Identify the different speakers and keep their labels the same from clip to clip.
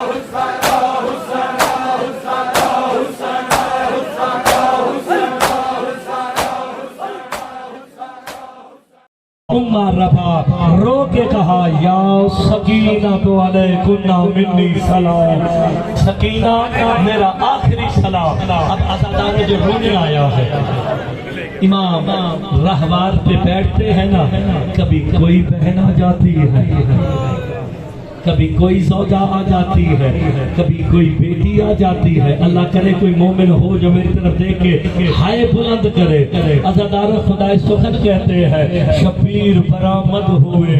Speaker 1: عمر رفا رو کے کہا یا سکینہ تو علیکن منی سلام، سکینہ میرا آخری سلام۔ اب عزادار جو رونے آیا ہے، امام رہوار پہ بیٹھتے ہیں نا، کبھی کوئی بہن آ جاتی ہے، کبھی کوئی زوجہ آ جاتی ہے، کبھی کوئی بیٹی آ جاتی ہے۔ اللہ کرے کوئی مومن ہو جو میری طرف دیکھ کے ہائے بلند کرے۔ عزادار خدا سخن کہتے ہیں شبیر برآمد ہوئے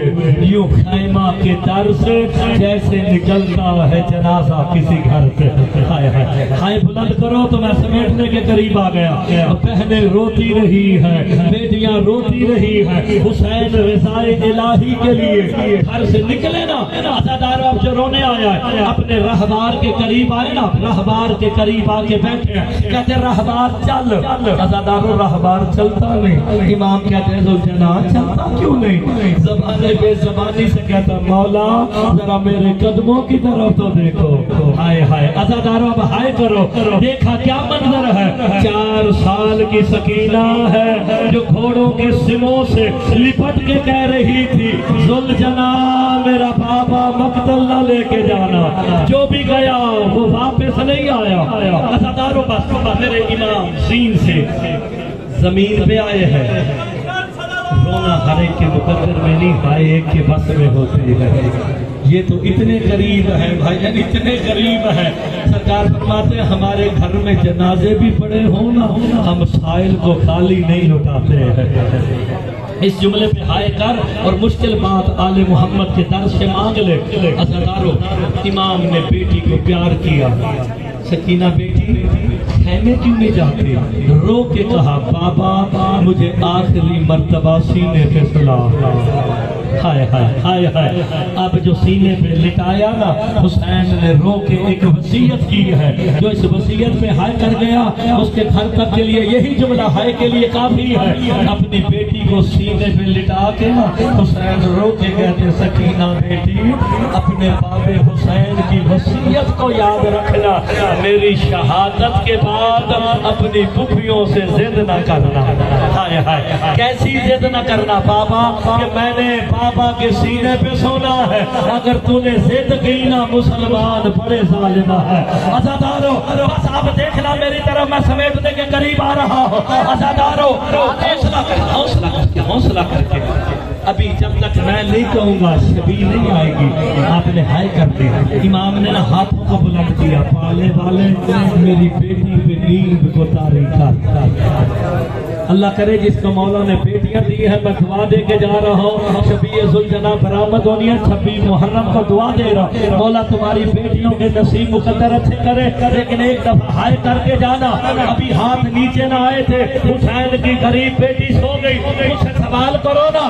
Speaker 1: یوں خیمہ کے در سے، جیسے نکلتا ہے جنازہ کسی گھر سے۔ ہائے ہائے ہائے بلند کرو تو میں سمیٹنے کے قریب آ گیا۔ بہنیں روتی رہی ہیں، بیٹیاں روتی رہی ہیں، حسین رضائے الہی کے لیے گھر سے نکلے نا۔ عزادار اب جو رونے آیا ہے، اپنے رہبار کے قریب آئے نا، رہبار کے قریب آ کے بیٹھے ہیں، کہتے رہبار چل۔ عزادار رہبار چلتا نہیں۔ امام کہتے ہیں ذوالجلال چلتا کیوں نہیں؟ زبان بے زبانی سے کہتا مولا ذرا میرے قدموں کی طرف تو دیکھو۔ ہائے ہائے عزادار اب ہائے کرو، دیکھا کیا منظر ہے۔ 4 سال کی سکینہ ہے جو گھوڑوں کے سموں سے لپٹ کے کہہ رہی تھی ذوالجلال میرا بابا مقتل نہ لے کے جانا، جو بھی گیا وہ واپس نہیں آیا۔ عزاداروں بس میرے امام زین سے زمین پہ آئے ہیں۔ رونا ہر ایک کے مقدر میں نہیں، ہر ایک کے بس میں ہوتی ہے۔ یہ تو اتنے قریب ہے بھائی جان، اتنے قریب ہے۔ سرکار فرماتے ہیں ہمارے گھر میں جنازے بھی پڑے ہوں نا، ہم سائل کو خالی نہیں لٹاتے ہیں۔ اس جملے پہ ہائے کر اور مشکل بات آل محمد کے در سے مانگ لے۔ عزادارو امام نے بیٹی کو پیار کیا۔ سکینہ بیٹی خیمے کیوں نہیں جاتی؟ رو کے کہا بابا مجھے آخری مرتبہ سینے پہ سلا۔ ہائے ہائے ہائے ہائے اب جو سینے پہ لٹایا نا، حسین نے رو کے ایک وصیت کی ہے، جو اس وصیت پہ ہائے کر گیا اس کے گھر تک کے لیے یہی جملہ ہائے کے لیے کافی ہے۔ اپنی بیٹی کو سینے پہ لٹا کے نا حسین رو کے کہتے سکینہ بیٹی اپنے باب حسین کی وصیت کو یاد رکھنا، میری شہادت کے بعد اپنی پھپھیوں سے ضد نہ کرنا۔ ہائے ہائے کیسی ضد نہ کرنا بابا کہ میں نے بابا کے سینے پہ سونا ہے، اگر تو نے ضد کی نا مسلمان بڑے ظالم ہے۔ عزادارو بس آپ دیکھنا میری طرف، میں سمیٹنے کے قریب آ رہا ہوں۔ عزادارو حوصلہ کر کے ابھی جب تک میں نہیں کہوں گا شبیر نہیں آئے گی۔ آپ نے ہائے کر دی، امام نے ہاتھوں کو بلند کیا، پالے والے میری بیٹی پہ نیند کو طاری کر۔ اللہ کرے جس کو مولا نے بیٹیاں دی ہیں، میں دعا دے کے جا رہا ہوں، شبیہ ذوالجلال برآمد ہونی ہے، 26 محرم کو دعا دے رہا، مولا تمہاری بیٹیوں کے نصیب مقدر اچھے کرے۔ لیکن ایک دفعہ ہائے کر کے جانا، ابھی ہاتھ نیچے نہ آئے تھے، حسین کی غریب بیٹی سو گئی، مجھ سے سوال کرو نا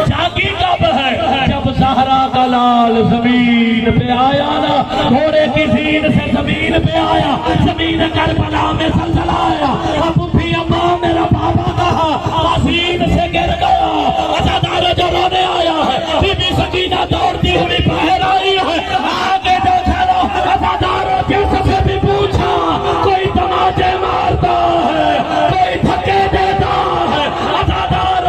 Speaker 1: جاگی کب ہے؟ جب زہرا کا لال زمین پہ آیا نا، گھوڑے کی زین سے زمین پہ آیا، زمین کربلا میں زلزلہ آیا، ابو بھی اماں میرا بابا عظیم سے گر گیا۔ عزادار جو رونے آیا ہے، بی بی سکینہ دوڑتی ہوئی باہر آئی ہے، آگے جو چلو۔ عزادار جیسے سے بھی پوچھا، کوئی تماچے مارتا ہے، کوئی دھکے دیتا ہے۔ عزادار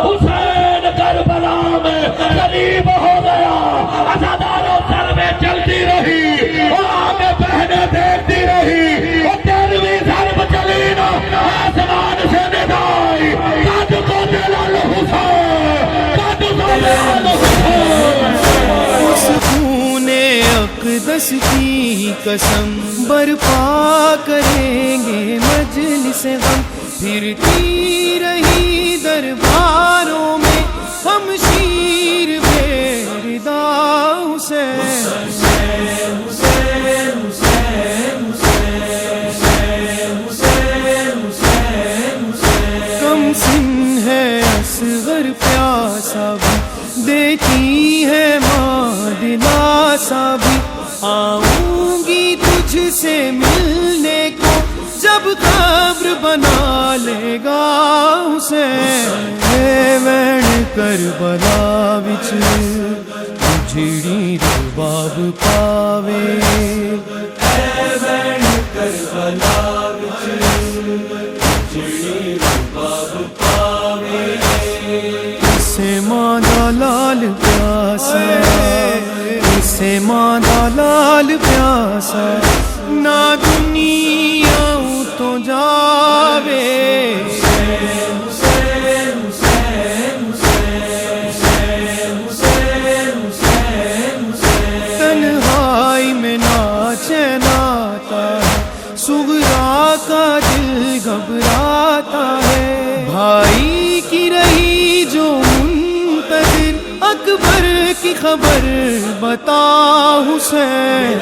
Speaker 1: حسین کربلا میں قریب ہو گیا۔ عزادار سر میں چلتی رہی، وہ آگے بہنیں دیکھتی رہی، وہ 13ویں ضرب چلی نا، آسمان سے ندائی قد قتل الحسین، قد قتل الحسین۔
Speaker 2: سکون اقدس کی قسم برپا کریں گے مجلس غم، پھرتی رہی درباروں میں ہم شیر بے ردا حسین۔ کم سن ہے اصغر پیاسا بھی، دیتی ہے ماں دلاسا بھی، آؤں گی تجھ سے ملنے کو جب قبر بنا لے گا حسین۔ اے وین کربلا وچ تجھ چھڑی رباب پاوے اے بین کربلا وچ چھڑی رباب پاوے اسے ماں دا لال پیاسا اسے ماں دا لال پیاسا نہ دنیا تو جاوے تنہائی میں ناچین آتا ہے صغرا کا دل گھبراتا ہے بھائی کی رہی جو منتظر اکبر کی خبر بتا حسین